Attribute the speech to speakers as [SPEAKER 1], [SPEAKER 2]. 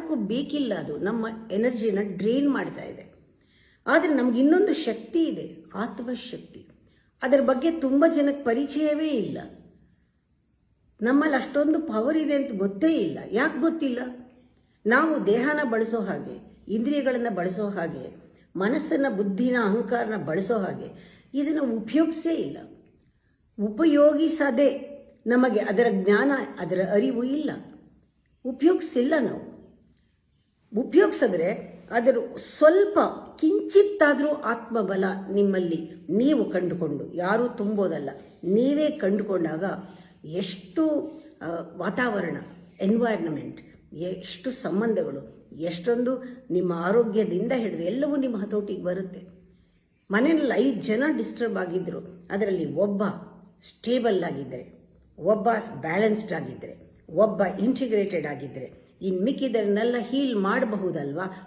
[SPEAKER 1] ಯಾತಕ್ಕೂ ಬೇಕಿಲ್ಲ, ಅದು ನಮ್ಮ ಎನರ್ಜಿನ ಡ್ರೈನ್ ಮಾಡ್ತಾ ಇದೆ. ಆದರೆ ನಮ್ಗೆ ಇನ್ನೊಂದು ಶಕ್ತಿ ಇದೆ, ಆತ್ಮಶಕ್ತಿ. ಅದರ ಬಗ್ಗೆ ತುಂಬ ಜನಕ್ಕೆ ಪರಿಚಯವೇ ಇಲ್ಲ. ನಮ್ಮಲ್ಲಿ ಅಷ್ಟೊಂದು ಪವರ್ ಇದೆ ಅಂತ ಗೊತ್ತೇ ಇಲ್ಲ. ಯಾಕೆ ಗೊತ್ತಿಲ್ಲ? ನಾವು ದೇಹನ ಬಳಸೋ ಹಾಗೆ, ಇಂದ್ರಿಯಗಳನ್ನು ಬಳಸೋ ಹಾಗೆ, ಮನಸ್ಸನ್ನು, ಬುದ್ಧಿನ, ಅಹಂಕಾರನ ಬಳಸೋ ಹಾಗೆ ಇದನ್ನು ಉಪಯೋಗಿಸೇ ಇಲ್ಲ. ಉಪಯೋಗಿಸದೆ ನಮಗೆ ಅದರ ಜ್ಞಾನ, ಅದರ ಅರಿವು ಇಲ್ಲ. ಉಪಯೋಗಿಸಿಲ್ಲ ನಾವು. ಉಪಯೋಗಿಸಿದ್ರೆ ಅದರ ಸ್ವಲ್ಪ ಕಿಂಚಿತ್ತಾದರೂ ಆತ್ಮಬಲ ನಿಮ್ಮಲ್ಲಿ ನೀವು ಕಂಡುಕೊಂಡು, ಯಾರೂ ತುಂಬೋದಲ್ಲ, ನೀವೇ ಕಂಡುಕೊಂಡಾಗ ಎಷ್ಟು ವಾತಾವರಣ, ಎನ್ವೈರ್ನಮೆಂಟ್, ಎಷ್ಟು ಸಂಬಂಧಗಳು, ಎಷ್ಟೊಂದು ನಿಮ್ಮ ಆರೋಗ್ಯದಿಂದ ಹಿಡಿದು ಎಲ್ಲವೂ ನಿಮ್ಮ ಹತೋಟಿಗೆ ಬರುತ್ತೆ. ಮನೆಯಲ್ಲಿ 5 ಜನ ಡಿಸ್ಟರ್ಬ್ ಆಗಿದ್ದರು, ಅದರಲ್ಲಿ ಒಬ್ಬ ಸ್ಟೇಬಲ್ ಆಗಿದ್ದರೆ, ಒಬ್ಬ ಬ್ಯಾಲೆನ್ಸ್ಡ್ ಆಗಿದ್ದರೆ, ಒಬ್ಬ ಇಂಟಿಗ್ರೇಟೆಡ್ ಆಗಿದ್ದರೆ, ಇನ್ನು ಮಿಕ್ಕಿದರನ್ನೆಲ್ಲ ಹೀಲ್ ಮಾಡಬಹುದಲ್ವಾ?